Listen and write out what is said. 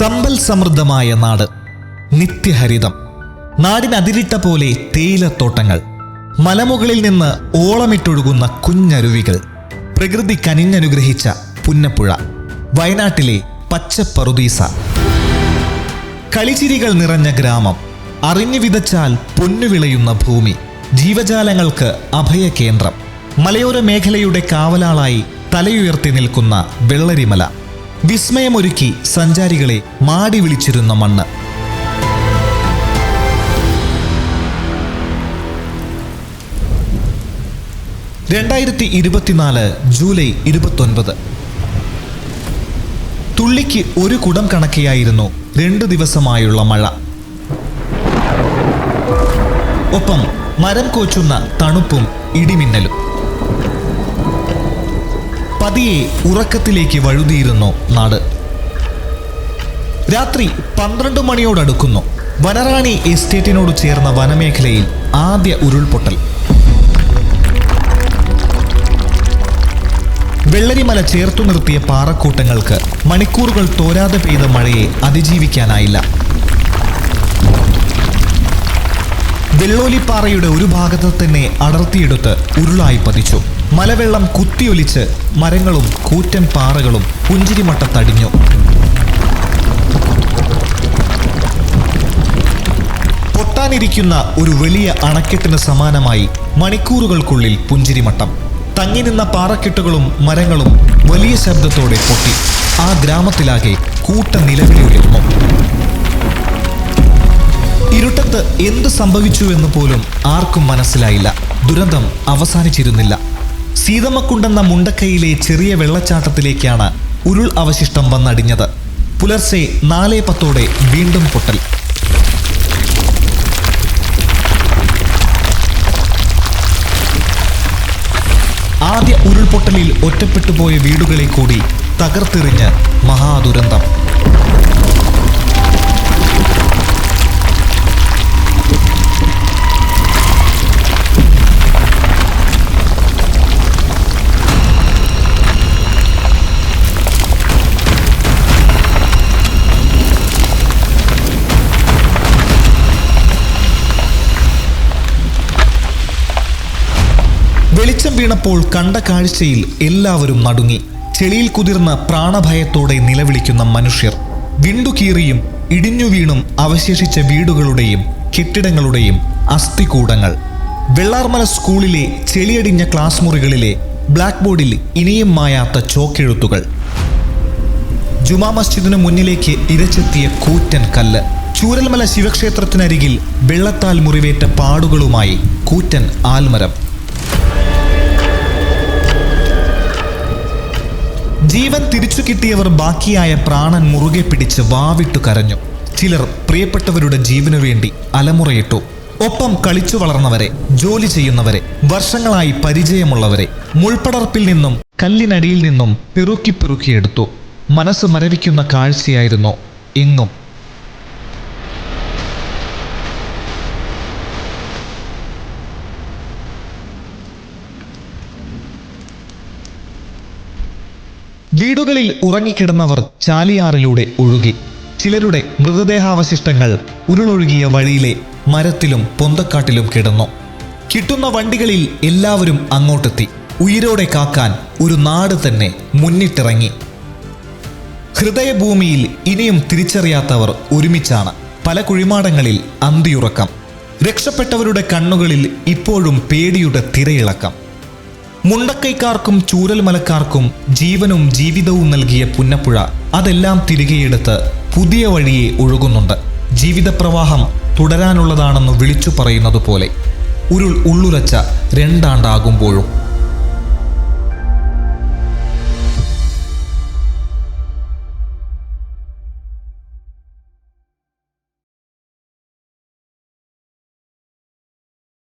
സമ്പൽ സമൃദ്ധമായ നാട്, നിത്യഹരിതം. നാടിനതിരിട്ട പോലെ തേയിലത്തോട്ടങ്ങൾ, മലമുകളിൽ നിന്ന് ഓളമിട്ടൊഴുകുന്ന കുഞ്ഞരുവികൾ, പ്രകൃതി കനിഞ്ഞനുഗ്രഹിച്ച പുന്നപ്പുഴ, വയനാട്ടിലെ പച്ചപ്പറുദീസ. കളിച്ചിരികൾ നിറഞ്ഞ ഗ്രാമം, അറിഞ്ഞു വിതച്ചാൽ പൊന്നുവിളയുന്ന ഭൂമി, ജീവജാലങ്ങൾക്ക് അഭയകേന്ദ്രം. മലയോര മേഖലയുടെ കാവലാളായി തലയുയർത്തി നിൽക്കുന്ന വെള്ളരിമല, വിസ്മയമൊരുക്കി സഞ്ചാരികളെ മാടി വിളിച്ചിരുന്ന മണ്ണ്. ജൂലൈ 29. തുള്ളിക്ക് ഒരു കുടം കണക്കെയായിരുന്നു 2 ദിവസമായുള്ള മഴ. ഒപ്പം മരം കോച്ചുന്ന തണുപ്പും ഇടിമിന്നലും. പതിയെ ഉറക്കത്തിലേക്ക് വഴുതിയിരുന്നു നാട്. രാത്രി 12 മണിയോടടുക്കുന്നു. വനറാണി എസ്റ്റേറ്റിനോട് ചേർന്ന വനമേഖലയിൽ ആദ്യ ഉരുൾപൊട്ടൽ. വെള്ളരിമല ചേർത്തു നിർത്തിയ പാറക്കൂട്ടങ്ങൾക്ക് മണിക്കൂറുകൾ തോരാതെ പെയ്ത മഴയെ അതിജീവിക്കാനായില്ല. വെള്ളോലിപ്പാറയുടെ ഒരു ഭാഗത്ത് തന്നെ അടർത്തിയെടുത്ത് ഉരുളായി പതിച്ചു. മലവെള്ളം കുത്തിയൊലിച്ച് മരങ്ങളും കൂറ്റൻ പാറകളും പുഞ്ചിരിമട്ടത്തടിഞ്ഞു. പൊട്ടാനിരിക്കുന്ന ഒരു വലിയ അണക്കെട്ടിന് സമാനമായി മണിക്കൂറുകൾക്കുള്ളിൽ പുഞ്ചിരിമട്ടം. തങ്ങി നിന്ന പാറക്കെട്ടുകളും മരങ്ങളും വലിയ ശബ്ദത്തോടെ പൊട്ടി. ആ ഗ്രാമത്തിലാകെ കൂട്ട നിലവിളി ഉയർന്നു. ഇരുട്ടത്ത് എന്തു സംഭവിച്ചുവെന്ന് പോലും ആർക്കും മനസ്സിലായില്ല. ദുരന്തം അവസാനിച്ചിരുന്നില്ല. സീതമ്മക്കുണ്ടെന്ന മുണ്ടക്കൈയിലെ ചെറിയ വെള്ളച്ചാട്ടത്തിലേക്കാണ് ഉരുൾ അവശിഷ്ടം വന്നടിഞ്ഞത്. പുലർച്ചെ 4:10 വീണ്ടും പൊട്ടൽ. ആദ്യ ഉരുൾപൊട്ടലിൽ ഒറ്റപ്പെട്ടുപോയ വീടുകളെ കൂടി തകർത്തെറിഞ്ഞ് മഹാദുരന്തം. വെളിച്ചം വീണപ്പോൾ കണ്ട കാഴ്ചയിൽ എല്ലാവരും നടുങ്ങി. ചെളിയിൽ കുതിർന്ന പ്രാണഭയത്തോടെ നിലവിളിക്കുന്ന മനുഷ്യർ. വിണ്ടുകീറിയും ഇടിഞ്ഞു വീണും അവശേഷിച്ച വീടുകളുടെയും കെട്ടിടങ്ങളുടെയും അസ്ഥികൂടങ്ങൾ. വെള്ളാർമല സ്കൂളിലെ ചെളിയടിഞ്ഞ ക്ലാസ് മുറികളിലെ ബ്ലാക്ക് ബോർഡിൽ ഇനിയും മായാത്ത ചോക്കെഴുത്തുകൾ. ജുമാ മസ്ജിദിനു മുന്നിലേക്ക് ഇരച്ചെത്തിയ കൂറ്റൻ കല്ല്. ചൂരൽമല ശിവക്ഷേത്രത്തിനരികിൽ വെള്ളത്താൽ മുറിവേറ്റ പാടുകളുമായി കൂറ്റൻ ആൽമരം. ജീവൻ തിരിച്ചു കിട്ടിയവർ ബാക്കിയായ പ്രാണൻ മുറുകെ പിടിച്ച് വാവിട്ടു കരഞ്ഞു. ചിലർ പ്രിയപ്പെട്ടവരുടെ ജീവനു വേണ്ടി അലമുറയിട്ടു. ഒപ്പം കളിച്ചു വളർന്നവരെ, ജോലി ചെയ്യുന്നവരെ, വർഷങ്ങളായി പരിചയമുള്ളവരെ മുൾപ്പടർപ്പിൽ നിന്നും കല്ലിനടിയിൽ നിന്നും പെറുക്കിയെടുത്തു. മനസ്സ് മരവിക്കുന്ന കാഴ്ചയായിരുന്നു എങ്ങും. വീടുകളിൽ ഉറങ്ങിക്കിടന്നവർ ചാലിയാറിലൂടെ ഒഴുകി. ചിലരുടെ മൃതദേഹാവശിഷ്ടങ്ങൾ ഉരുളൊഴുകിയ വഴിയിലെ മരത്തിലും പൊന്തക്കാട്ടിലും കിടന്നു. കിട്ടുന്ന വണ്ടികളിൽ എല്ലാവരും അങ്ങോട്ടെത്തി. ഉയിരോടെ കാക്കാൻ ഒരു നാട് തന്നെ മുന്നിട്ടിറങ്ങി. ഹൃദയഭൂമിയിൽ ഇനിയും തിരിച്ചറിയാത്തവർ ഒരുമിച്ചാണ്. പല കുഴിമാടങ്ങളിൽ അന്തിയുറക്കം. രക്ഷപ്പെട്ടവരുടെ കണ്ണുകളിൽ ഇപ്പോഴും പേടിയുടെ തിരയിളക്കം. മുണ്ടക്കൈക്കാർക്കും ചൂരൽമലക്കാർക്കും ജീവനും ജീവിതവും നൽകിയ പുന്നപ്പുഴ അതെല്ലാം തിരികെയെടുത്ത് പുതിയ വഴിയെ ഒഴുകുന്നുണ്ട്. ജീവിതപ്രവാഹം തുടരാനുള്ളതാണെന്ന് വിളിച്ചു പറയുന്നത് പോലെ ഉരുൾ ഉള്ളുലച്ച 2 ആണ്ടാകുമ്പോഴും.